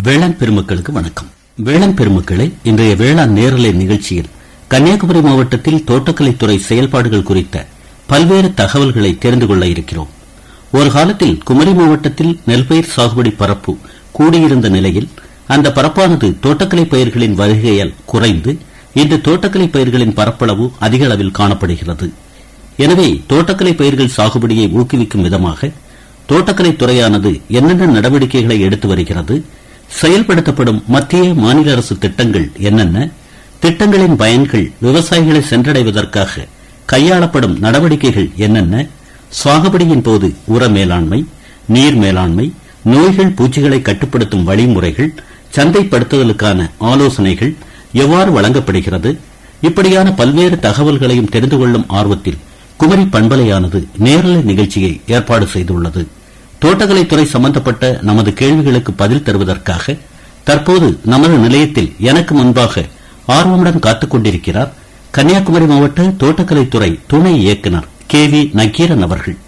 வேளாண் பெருமக்களுக்கு வணக்கம். வேளாண் பெருமக்களை, இன்றைய வேளாண் நேரலை நிகழ்ச்சியில் கன்னியாகுமரி மாவட்டத்தில் தோட்டக்கலைத்துறை செயல்பாடுகள் குறித்த பல்வேறு தகவல்களை தெரிந்து கொள்ள இருக்கிறோம். ஒரு காலத்தில் குமரி மாவட்டத்தில் நெல்பயிர் சாகுபடி பரப்பு கூடியிருந்த நிலையில் அந்த பரப்பானது தோட்டக்கலை பயிர்களின் வருகையால் குறைந்து இன்று தோட்டக்கலை பயிர்களின் பரப்பளவு அதிக அளவில் காணப்படுகிறது. எனவே தோட்டக்கலை பயிர்கள் சாகுபடியை ஊக்குவிக்கும் விதமாக தோட்டக்கலைத்துறையானது என்னென்ன நடவடிக்கைகளை எடுத்து வருகிறது, செயல்படுத்தப்படும் மத்திய மாநில அரசு திட்டங்கள் என்னென்ன, திட்டங்களின் பயன்கள் விவசாயிகளை சென்றடைவதற்காக கையாளப்படும் நடவடிக்கைகள் என்னென்ன, சாகுபடியின் போது உர மேலாண்மை, நீர் மேலாண்மை, நோய்கள் பூச்சிகளை கட்டுப்படுத்தும் வழிமுறைகள், சந்தைப்படுத்துதலுக்கான ஆலோசனைகள் எவ்வாறு வழங்கப்படுகிறது, இப்படியான பல்வேறு தகவல்களையும் தெரிந்து கொள்ளும் ஆர்வத்தில் குமரி பண்பலையானது நேரலை நிகழ்ச்சியை ஏற்பாடு செய்துள்ளது. தோட்டக்கலைத்துறை சம்பந்தப்பட்ட நமது கேள்விகளுக்கு பதில் தருவதற்காக தற்போது நமது நிலையத்தில் எனக்கு முன்பாக ஆர்வமுடன் காத்துக் கொண்டிருக்கிறார் கன்னியாகுமரி மாவட்ட தோட்டக்கலைத்துறை துணை இயக்குநர் KV நக்கீரன் அவர்கள்.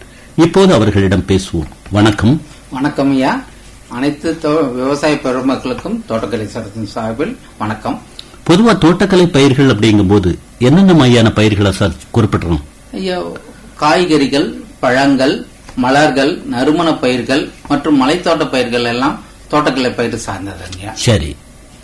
இப்போது அவர்களிடம் பேசுவோம். வணக்கம். வணக்கம் ஐயா. அனைத்து விவசாய பெருமக்களுக்கும் தோட்டக்கலை சட்டத்தின் சார்பில் வணக்கம். பொதுவா தோட்டக்கலை பயிர்கள் அப்படிங்கும் போது என்னென்ன மாதிரியான பயிர்களை சார் குறிப்பிடுறோம்? ஐயா, காய்கறிகள், பழங்கள், மலர்கள், நறுமண பயிர்கள் மற்றும் மலைத்தோட்ட பயிர்கள் எல்லாம் தோட்டக்கலை பயிர் சார்ந்ததுங்க. சரி,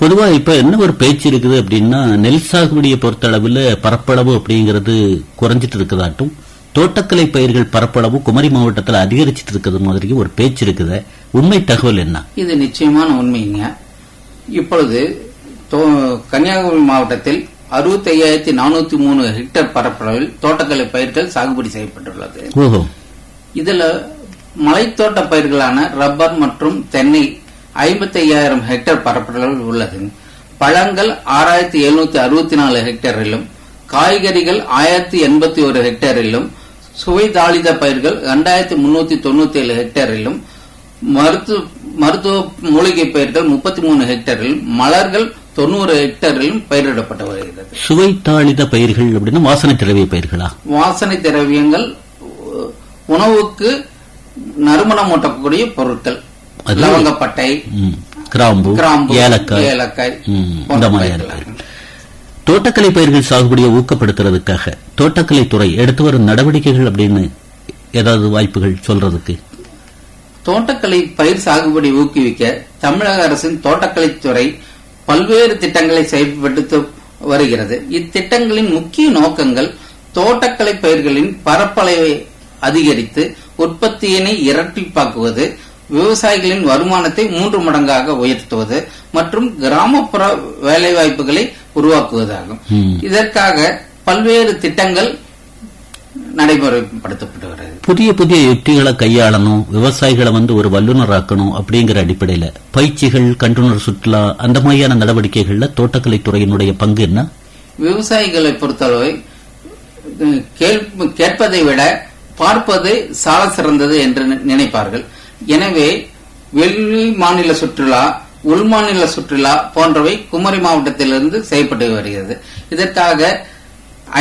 பொதுவா இப்ப என்ன ஒரு பேச்சு இருக்குது அப்படின்னா, நெல் சாகுபடியை பொறுத்த அளவில் பரப்பளவு அப்படிங்கிறது குறைஞ்சிட்டு இருக்குதாட்டும், தோட்டக்கலை பயிர்கள் பரப்பளவு குமரி மாவட்டத்தில் அதிகரிச்சிட்டு இருக்கிறது மாதிரி ஒரு பேச்சு இருக்குது. உண்மை தகவல் என்ன? இது நிச்சயமான உண்மைங்க. இப்பொழுது கன்னியாகுமரி மாவட்டத்தில் 65,403 ஹெக்டேர் பரப்பளவில் தோட்டக்கலை பயிர்கள் சாகுபடி செய்யப்பட்டுள்ளது. இதுல மலைத்தோட்ட பயிர்களான ரப்பர் மற்றும் தென்னை 55,000 ஹெக்டேர் பரப்பளவில் உள்ளது. பழங்கள் 6,764 ஹெக்டேரிலும், காய்கறிகள் 1,081 ஹெக்டேரிலும், சுவை தாளித பயிர்கள் 2,397 ஹெக்டேரிலும், மருத்துவ மூலிகை பயிர்கள் 33 ஹெக்டேரிலும், மலர்கள் 90 ஹெக்டேரிலும் பயிரிடப்பட்டு வருகிறது. சுவை தாளித பயிர்கள் அப்படின்னா வாசனை திரவிய பயிர்களா? வாசனை திரவியங்கள், உணவுக்கு நறுமணம் ஊட்டக்கூடிய பொருட்கள், லவங்கப்பட்டை, கிராம்பு, ஏலக்காய், இந்த மாதிரியான தோட்டக்கலை பயிர்கள் சாகுபடியை ஊக்கப்படுத்துறதுக்காக தோட்டக்கலைத்துறை எடுத்து வரும் நடவடிக்கைகள் அப்படின்னு ஏதாவது வாய்ப்புகள் சொல்றதுக்கு? தோட்டக்கலை பயிர் சாகுபடி ஊக்குவிக்க தமிழக அரசின் தோட்டக்கலைத்துறை பல்வேறு திட்டங்களை செயல்படுத்தி வருகிறது. இத்திட்டங்களின் முக்கிய நோக்கங்கள் தோட்டக்கலை பயிர்களின் பரப்பளவை அதிகரித்து உற்பத்தியினை இரட்டிப்பாக்குவது, விவசாயிகளின் வருமானத்தை 3 மடங்காக உயர்த்துவது மற்றும் கிராமப்புற வேலைவாய்ப்புகளை உருவாக்குவதாகும். இதற்காக பல்வேறு திட்டங்கள் நடைமுறைப்படுத்தப்பட்டு வருகிறது. புதிய புதிய யுக்திகளை கையாளணும், விவசாயிகளை ஒரு வல்லுநராக்கணும் அப்படிங்கிற அடிப்படையில் பயிற்சிகள், கண்டுணர் சுற்றுலா, அந்த மாதிரியான நடவடிக்கைகள்ல தோட்டக்கலைத்துறையினுடைய பங்கு என்ன? விவசாயிகளை பொறுத்தளவை கேட்பதை விட பார்ப்பது சால சிறந்தது என்று நினைப்பார்கள். எனவே வெளி மாநில சுற்றுலா, உள்மாநில சுற்றுலா போன்றவை குமரி மாவட்டத்திலிருந்து செய்யப்பட்டு வருகிறது. இதற்காக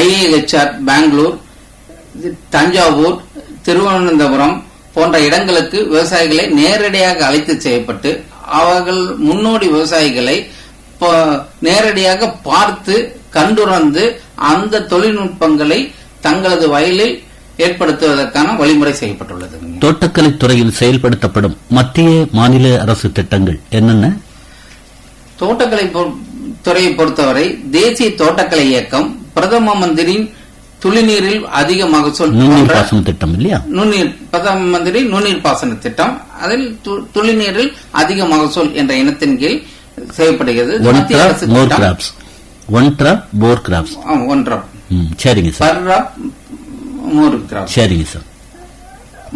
IIHR பெங்களூர், தஞ்சாவூர், திருவனந்தபுரம் போன்ற இடங்களுக்கு விவசாயிகளை நேரடியாக அழைத்து செய்யப்பட்டு அவர்கள் முன்னோடி விவசாயிகளை நேரடியாக பார்த்து கண்டுணர்ந்து அந்த தொழில்நுட்பங்களை தங்களது வயலில் ஏற்படுத்துவதற்கான வழிமுறை செய்யப்பட்டுள்ளது. தோட்டக்கலைத்துறையில் செயல்படுத்தப்படும் மத்திய மாநில அரசு திட்டங்கள் என்னென்ன? தோட்டக்கலை துறையை பொறுத்தவரை தேசிய தோட்டக்கலை இயக்கம், பிரதம மந்திரியின் துளிநீரில் அதிக மகசூல் பாசன திட்டம் இல்லையா? பிரதம மந்திரி நுண்ணீர் பாசன திட்டம், அதில் துளிநீரில் அதிக மகசூல் என்ற இனத்தின் கீழ் செய்யப்படுகிறது.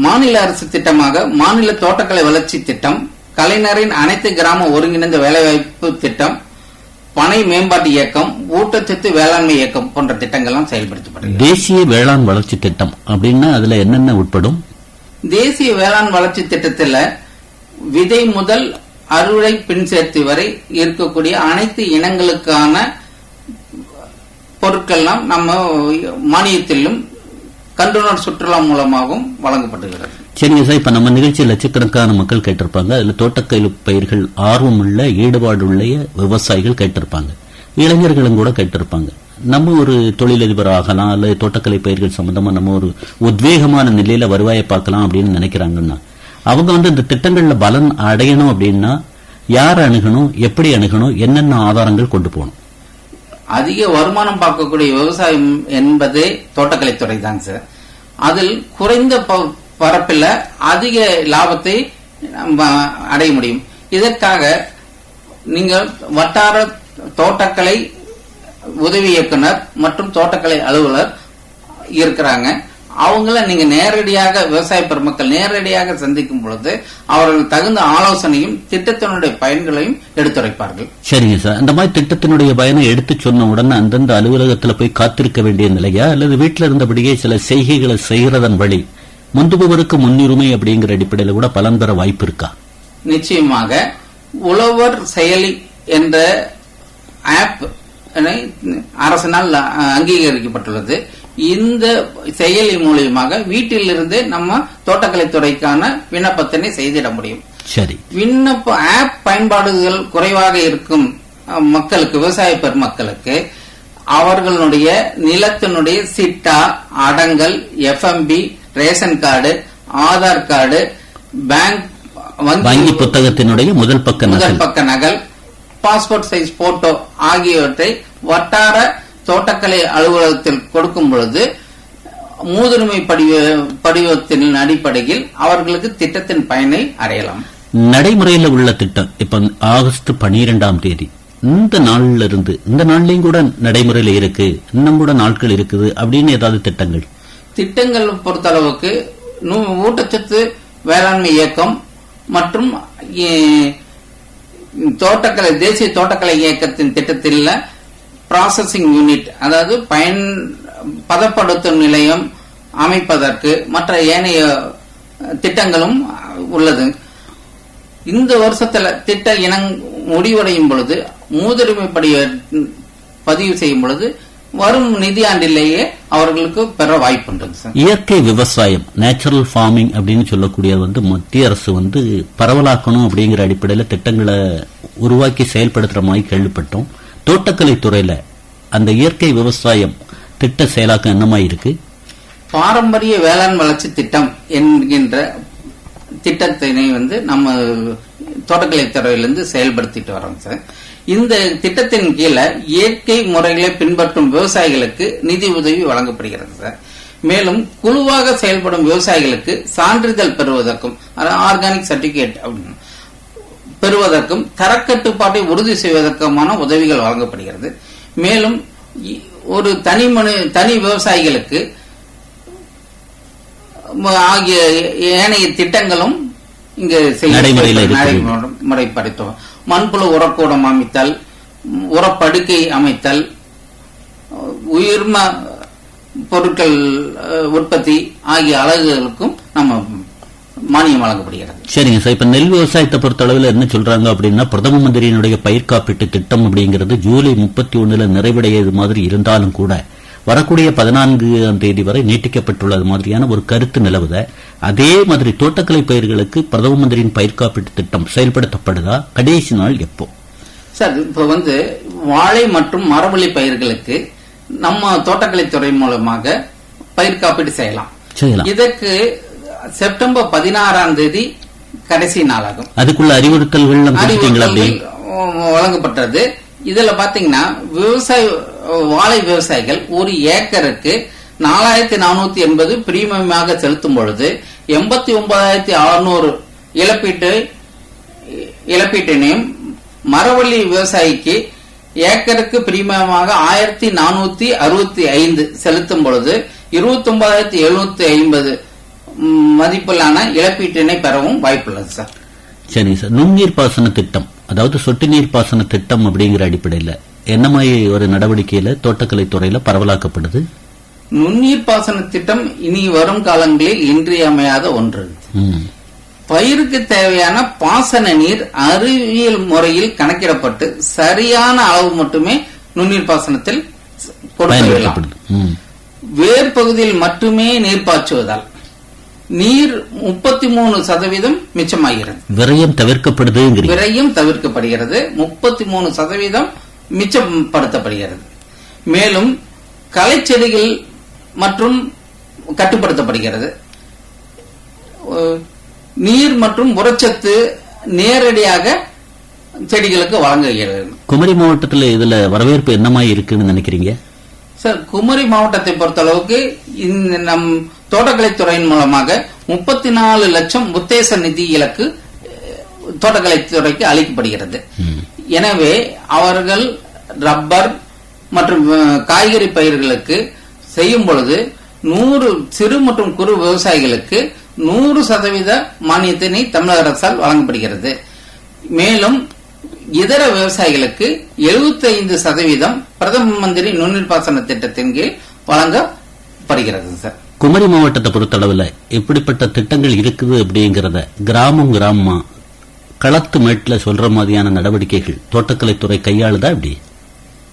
மாநில அரசு திட்டமாக மாநில தோட்டக்கலை வளர்ச்சி திட்டம், கலைஞரின் அனைத்து கிராம ஒருங்கிணைந்த வேலைவாய்ப்பு திட்டம், பனை மேம்பாட்டு இயக்கம், ஊட்டச்சத்து வேளாண்மை இயக்கம் போன்ற திட்டங்கள்லாம் செயல்படுத்தப்படுகிறது. தேசிய வேளாண் வளர்ச்சி திட்டம் அப்படின்னா அதுல என்னென்ன உட்படும்? தேசிய வேளாண் வளர்ச்சி திட்டத்தில் விதை முதல் அறுவடை பின் சேர்த்து வரை இருக்கக்கூடிய அனைத்து இனங்களுக்கான பொருட்கள்லாம் நம்ம மானியத்திலும் கண்டுணர் சுற்றுலா மூலமாகவும் வழங்கப்படுகிறது. சரிங்க சார், இப்ப நம்ம நிகழ்ச்சியில் லட்சக்கணக்கான மக்கள் கேட்டிருப்பாங்க. அதுல தோட்டக்கலை பயிர்கள் ஆர்வமுள்ள ஈடுபாடுள்ள விவசாயிகள் கேட்டிருப்பாங்க, இளைஞர்களும் கூட கேட்டிருப்பாங்க. நம்ம ஒரு தொழிலதிபர் ஆகலாம் அல்லது தோட்டக்கலை பயிர்கள் சம்பந்தமா நம்ம ஒரு உத்வேகமான நிலையில வருவாயை பார்க்கலாம் அப்படின்னு நினைக்கிறாங்கன்னா, அவங்க இந்த திட்டங்கள்ல பலன் அடையணும் அப்படின்னா யார் அணுகணும், எப்படி அணுகணும், என்னென்ன ஆதாரங்கள் கொண்டு போகணும்? அதிக வருமானம் பார்க்கக்கூடிய விவசாயம் என்பதே தோட்டக்கலைத்துறை தாங்க சார். அதில் குறைந்த பரப்பில் அதிக லாபத்தை அடைய முடியும். இதற்காக நீங்கள் வட்டார தோட்டக்கலை உதவி இயக்குனர் மற்றும் தோட்டக்கலை அலுவலர் இருக்கிறாங்க. அவங்கள நீங்க நேரடியாக விவசாய பெருமக்கள் நேரடியாக சந்திக்கும் பொழுது அவர்கள் தகுந்த ஆலோசனையும் திட்டத்தினுடைய பயன்களையும் எடுத்துரைப்பார்கள். சரிங்க சார், அந்த மாதிரி திட்டத்தினுடைய பயனை எடுத்து சொன்ன உடனே அந்தந்த அலுவலகத்துல போய் காத்திருக்க வேண்டிய நிலையா அல்லது வீட்டில் இருந்தபடியே சில செய்கைகளை செய்யறதன் வழி முந்துபவருக்கு முன்னுரிமை அப்படிங்கிற அடிப்படையில் கூட பலன் பெற வாய்ப்பு இருக்கா? நிச்சயமாக. உழவர் செயலி என்ற ஆப் அரசினால் அங்கீகரிக்கப்பட்டுள்ளது. இந்த செயலி மூலியமாக வீட்டில் இருந்து நம்ம தோட்டக்கலைத்துறைக்கான விண்ணப்பத்தினை செய்திட முடியும். சரி, விண்ணப்ப ஆப் பயன்பாடுகள் குறைவாக இருக்கும் மக்களுக்கு, விவசாய பெருமக்களுக்கு அவர்களுடைய நிலத்தினுடைய சிட்டா, அடங்கல், FMB, ration card, Aadhaar card, bank வங்கி புத்தகத்தினுடைய முதல் பக்க நகல், பாஸ்போர்ட் சைஸ் போட்டோ ஆகியவற்றை வட்டார தோட்டக்கலை அலுவலகத்தில் கொடுக்கும் பொழுது மூதுரிமை படிவத்தின் அடிப்படையில் அவர்களுக்கு திட்டத்தின் பயனை அடையலாம். நடைமுறையில் உள்ள திட்டம் இப்ப ஆகஸ்ட் 12ஆம் தேதி இந்த நாள்ல இருந்து இந்த நாள்லயும் கூட நடைமுறையில இருக்கு, இன்னும் கூட நாட்கள் இருக்குது அப்படின்னு ஏதாவது திட்டங்கள் பொறுத்தளவுக்கு ஊட்டச்சத்து வேளாண்மை இயக்கம் மற்றும் தோட்டக்கலை தேசிய தோட்டக்கலை இயக்கத்தின் திட்டத்தில் ப்ராசஸிங் யூனிட், அதாவது பதப்படுத்தும் நிலையம் அமைப்பதற்கு மற்ற ஏனைய திட்டங்களும் உள்ளது. இந்த வருஷத்துல திட்ட இனம் முடிவடையும் பொழுது மூதுரிமை பதிவு செய்யும் பொழுது வரும் நிதியாண்டிலேயே அவர்களுக்கு பெற வாய்ப்புண்டு. இயற்கை விவசாயம், நேச்சுரல் ஃபார்மிங் அப்படின்னு சொல்லக்கூடிய மத்திய அரசு பரவலாக்கணும் அப்படிங்கிற அடிப்படையில் திட்டங்களை உருவாக்கி செயல்படுத்துற மாதிரி கேள்விப்பட்டோம். தோட்டக்கலைத்துறையில அந்த இயற்கை விவசாயம் திட்ட செயலாக்கம் என்னமா இருக்கு? பாரம்பரிய வேளாண் வளர்ச்சி திட்டம் என்கின்ற திட்டத்தினை நம்ம தோட்டக்கலைத்துறையிலிருந்து செயல்படுத்திட்டு வரோம் சார். இந்த திட்டத்தின் கீழே இயற்கை முறைகளை பின்பற்றும் விவசாயிகளுக்கு நிதி உதவி வழங்கப்படுகிறது சார். மேலும் குழுவாக செயல்படும் விவசாயிகளுக்கு சான்றிதழ் பெறுவதற்கும், ஆர்கானிக் சர்டிபிகேட் பெறுவதற்கும், தரக்கட்டுப்பாட்டை உறுதி செய்வதற்குமான உதவிகள் வழங்கப்படுகிறது. மேலும் ஒரு தனி விவசாயிகளுக்கு ஆகிய ஏனைய திட்டங்களும் இங்கு நடைமுறைப்படுத்தும். மண்புழு உரக்கூடம் அமைத்தல், உரப்படுக்கை அமைத்தல், உயிர்ம பொருட்கள் உற்பத்தி ஆகிய அலகுகளுக்கும் நம்ம மானியம் வழங்கப்படுகிறது. சரிங்க சார், இப்ப நெல் விவசாயத்தை பொறுத்த அளவில் என்ன சொல்றாங்க அப்படின்னா, பிரதம மந்திரியினுடைய பயிர் காப்பீட்டு திட்டம் அப்படிங்கிறது ஜூலை 31 நிறைவடையது மாதிரி இருந்தாலும் கூட வரக்கூடிய 14ஆம் தேதி வரை நீட்டிக்கப்பட்டுள்ளது மாதிரியான ஒரு கருத்து நிலவுத. அதே மாதிரி தோட்டக்கலை பயிர்களுக்கு பிரதம மந்திரியின் பயிர் காப்பீட்டு திட்டம் செயல்படுத்தப்படுதா? கடைசி நாள் எப்போ சார்? இப்ப வாழை மற்றும் மரவள்ளி பயிர்களுக்கு நம்ம தோட்டக்கலைத்துறை மூலமாக பயிர் காப்பீடு செய்யலாம். இதற்கு செப்டம்பர் 16ஆம் தேதி கடைசி நாளாகும். அதுக்குள்ள அறிவுறுத்தல்கள் வழங்கப்பட்டது. இதுல பாத்தீங்கன்னா வாழை விவசாயிகள் ஒரு ஏக்கருக்கு 4480 பிரீமியமாக செலுத்தும் பொழுது 89,600 இழப்பீட்டினையும், மரவள்ளி விவசாயிக்கு ஏக்கருக்கு பிரீமியமாக 1465 செலுத்தும் பொழுது 29,750 மதிப்பிலான இழப்பீட்டினை பெறவும் வாய்ப்புள்ளது சார். சரி சார், நுண்ணீர் பாசன திட்டம், அதாவது சொட்டு நீர் பாசன திட்டம் அப்படிங்கிற அடிப்படையில் என்ன மாதிரி ஒரு நடவடிக்கையில தோட்டக்கலைத்துறையில பரவலாக்கப்படுது? நுண்ணீர் பாசன திட்டம் இனி வரும் காலங்களில் இன்றியமையாத ஒன்று. பயிருக்கு தேவையான பாசன நீர் அறிவியல் முறையில் கணக்கிடப்பட்டு சரியான அளவு மட்டுமே நுண்ணீர் பாசனத்தில் கொடுக்கப்படும். வேர் பகுதியில் மட்டுமே நீர் பாய்ச்சுவதால் நீர் 33% மிச்சமாகிறது. விரயம் தவிர்க்கப்படுது. விரயம் தவிர்க்கப்படுகிறது, 33% மிச்சப்படுத்தப்படுகிறது. மேலும் களைச்செடிகள் மற்றும் கட்டுப்படுத்தப்படுகிறது. நீர் மற்றும் உரச்சத்து நேரடியாக செடிகளுக்கு வழங்குகிறது. குமரி மாவட்டத்தில் இதுல வரவேற்பு என்னமாய் இருக்குன்னு நினைக்கிறீங்க சார்? குமரி மாவட்டத்தை பொறுத்தளவுக்கு நம் தோட்டக்கலைத்துறையின் மூலமாக 34 லட்சம் உத்தேச நிதி இலக்கு தோட்டக்கலைத்துறைக்கு அளிக்கப்படுகிறது. எனவே அவர்கள் ரப்பர் மற்றும் காய்கறி பயிர்களுக்கு செய்யும் பொழுது 100 சிறு மற்றும் குறு விவசாயிகளுக்கு 100% மானியத்தினை தமிழக அரசால் வழங்கப்படுகிறது. மேலும் இதர விவசாயிகளுக்கு 75% பிரதம மந்திரி நுண்ணீர் பாசன திட்டத்தின் கீழ் வழங்கப்படுகிறது சார். குமரி மாவட்டத்தை பொறுத்தளவுல எப்படிப்பட்ட திட்டங்கள் இருக்குது அப்படிங்கறத கிராமமா களத்து மேட்ல சொல்ற மாதிரியான நடவடிக்கைகள் தோட்டக்கலைத்துறை கையாளுதா? இப்படி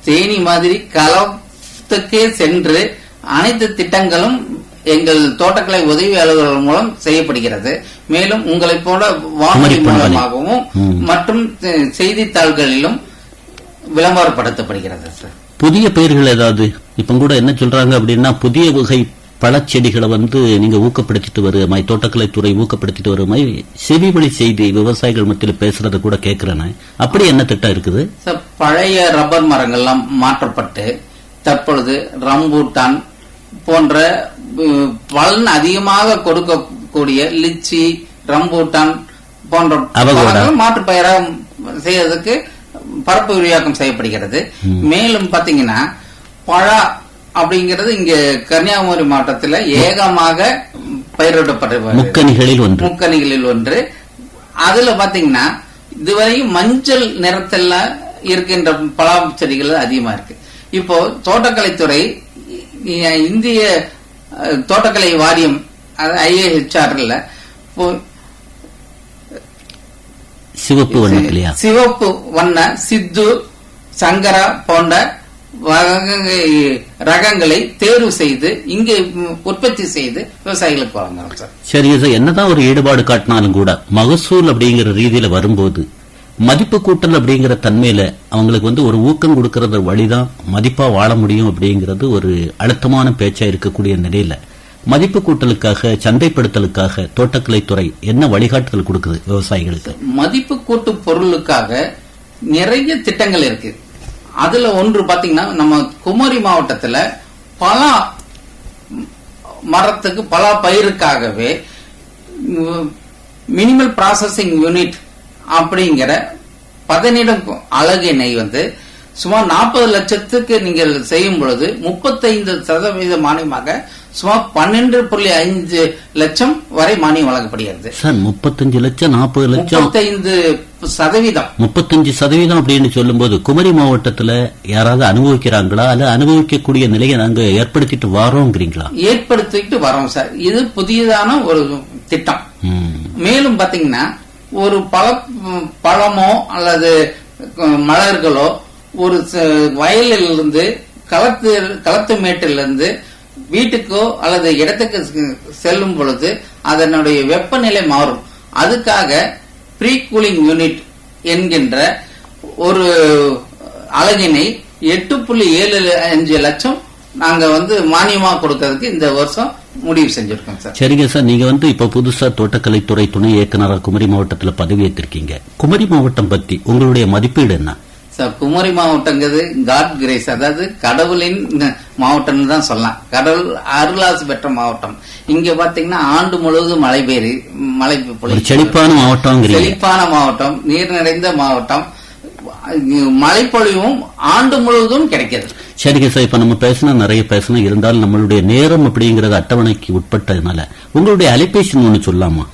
தேனி மாதிரி களத்துக்கே சென்று அனைத்து திட்டங்களும் எங்கள் தோட்டக்கலை உதவி அலுவலர்கள் மூலம் செய்யப்படுகிறது. மேலும் உங்களை போல வானொலி மூலமாகவும் மற்றும் செய்தித்தாள்களிலும் விளம்பரப்படுத்தப்படுகிறது சார். புதிய பயிர்கள் ஏதாவது இப்ப கூட என்ன சொல்றாங்க அப்படின்னா, புதிய வகை பழச்செடிகளை நீங்க ஊக்கப்படுத்திட்டு வருமாய், தோட்டக்கலைத்துறை ஊக்கப்படுத்திட்டு வருமாய் செவி வழி செய்தி விவசாயிகள் மத்தியில் பேசுறத கூட கேட்கிறேன். அப்படி என்ன திட்டம் இருக்குது சார்? பழைய ரப்பர் மரங்கள்லாம் மாற்றப்பட்டு தற்பொழுது ரம்பூட்டான் போன்ற பலன் அதிகமாக கொடுக்கக்கூடிய லிச்சி, ரம்பூட்டான் போன்ற மாற்று பயிராக செய்யறதுக்கு பரப்பு விரிவாக்கம் செய்யப்படுகிறது. மேலும் பாத்தீங்கன்னா பழா அப்படிங்கிறது இங்க கன்னியாகுமரி மாவட்டத்தில் ஏகமாக பயிரிடப்பட்ட முக்கணிகளில் ஒன்று. அதுல பாத்தீங்கன்னா இதுவரையும் மஞ்சள் நிறத்தில் இருக்கின்ற பலா செடிகள் அதிகமா இருக்கு. இப்போ தோட்டக்கலைத்துறை இந்திய தோட்டக்கலை வாரியம் IAHR சிவப்பு வண்ண சித்து, சங்கரா போன்ற ரகங்களை தேர்வு செய்து இங்கே உற்பத்தி செய்து விவசாயிகளுக்கு வழங்கலாம் சார். சரி, என்னதான் ஒரு ஈடுபாடு காட்டினாலும் கூட மகசூல் அப்படிங்கிற ரீதியில வரும்போது மதிப்பு கூட்டல் அப்படிங்கிற தன்மையில அவங்களுக்கு ஒரு ஊக்கம் கொடுக்கறது வழிதான் மதிப்பா வாழ முடியும் அப்படிங்கிறது ஒரு அழுத்தமான பேச்சா இருக்கக்கூடிய நிலையில மதிப்பு கூட்டலுக்காக, சந்தைப்படுத்தலுக்காக தோட்டக்கலைத்துறை என்ன வழிகாட்டுதல் கொடுக்குது விவசாயிகளுக்கு? மதிப்பு கூட்டு பொருளுக்காக நிறைய திட்டங்கள் இருக்கு. அதுல ஒன்று பாத்தீங்கன்னா நம்ம குமரி மாவட்டத்துல பலா மரத்துக்கு பலா பயிருக்காகவே மினிமல் ப்ராசஸிங் யூனிட் அப்படிங்கிற பதனிடும் அலகினை சுமார் 40 லட்சத்துக்கு நீங்கள் செய்யும் பொழுது 35% மானியமாக சுமார் 12.5 லட்சம் வரை மானியம் வழங்கப்படுகிறது. 35 லட்சம் 40 லட்சம் 35% அப்படின்னு சொல்லும் போது குமரி மாவட்டத்துல யாராவது அனுபவிக்கிறாங்களா? அல்ல அனுபவிக்கக்கூடிய நிலையை நாங்க ஏற்படுத்திட்டு வரோங்கிறீங்களா? ஏற்படுத்திட்டு வரோம் சார். இது புதியதான ஒரு திட்டம். மேலும் பாத்தீங்கன்னா ஒரு பழமோ அல்லது மலர்களோ ஒரு வயலில் இருந்து களத்து மேட்டிலிருந்து வீட்டுக்கோ அல்லது இடத்துக்கு செல்லும் பொழுது அதனுடைய வெப்பநிலை மாறும். அதுக்காக ப்ரீ கூலிங் யூனிட் என்கின்ற ஒரு அலகினை 8.75 லட்சம் நாங்க மானியமா கொடுக்கறதுக்கு இந்த வருஷம் முடிவு செஞ்சிருக்கோம் சார். சரிங்க சார், நீங்க இப்ப புதுசா தோட்டக்கலைத்துறை துணை இயக்குநராக குமரி மாவட்டத்தில் பதவியேற்றிருக்கீங்க. குமரி மாவட்டம் பத்தி உங்களுடைய மதிப்பீடு என்ன சார்? குமரி மாவட்டங்கிறது காட் கிரேஸ், அதாவது கடவுளின் மாவட்டம் தான் சொல்லலாம். கடவுள் அருளாசி பெற்ற மாவட்டம். இங்க பாத்தீங்கன்னா ஆண்டு முழுவதும் மழை செழிப்பான மாவட்டம், நீர் நிறைந்த மாவட்டம், மழைப்பொழிவும் ஆண்டு முழுவதும் கிடைக்கிறது. சரிங்க சார், இப்ப நம்ம நிறைய பேசணும், இருந்தாலும் நம்மளுடைய நேரம் அப்படிங்கறது அட்டவணைக்கு உட்பட்டதுனால உங்களுடைய அலைபேசி ஒண்ணு சொல்லாமா?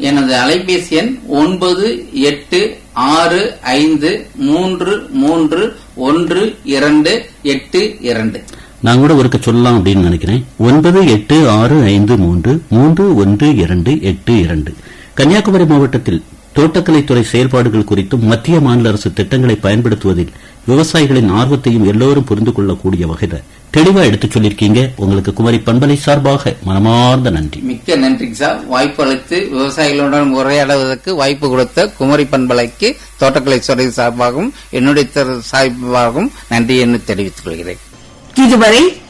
எனது அலைபேசி எண் 9865331282. நான் கூட ஒருக்க சொல்லலாம் அப்படின்னு நினைக்கிறேன். 9865331282. கன்னியாகுமரி மாவட்டத்தில் தோட்டக்கலைத்துறை செயல்பாடுகள் குறித்தும் மத்திய மாநில அரசு திட்டங்களை பயன்படுத்துவதில் விவசாயிகளின் ஆர்வத்தையும் எல்லோரும் புரிந்து கொள்ளக்கூடிய வகையில் தெளிவா எடுத்துச் சொல்லியிருக்கீங்க. உங்களுக்கு குமரி பண்பலை சார்பாக மனமார்ந்த நன்றி. மிக்க நன்றிங்க சார். வாய்ப்பு அளித்து விவசாயிகளுடன் உரையாடுவதற்கு வாய்ப்பு கொடுத்த குமரி பண்பலைக்கு தோட்டக்கலை துறை சார்பாகவும் என்னுடைய சார்பாகவும் நன்றி என்று தெரிவித்துக் கொள்கிறேன். இதுவரை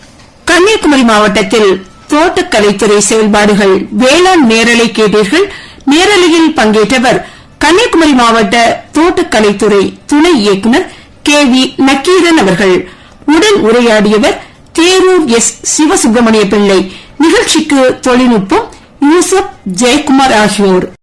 கன்னியாகுமரி மாவட்டத்தில் தோட்டக்கலைத்துறை செயல்பாடுகள் வேளாண் நேரலை கேட்டீர்கள். நேரலையில் பங்கேற்றவர் கன்னியாகுமரி மாவட்ட தோட்டக்கலைத்துறை துணை இயக்குநர் KV நக்கீரன் அவர்கள். உடன் உரையாடியவர் தேரூர் S. சிவசுப்பிரமணிய பிள்ளை. நிகழ்ச்சிக்கு தொழில்நுட்பம் யூசப் ஜெயக்குமார் ஆகியோர்.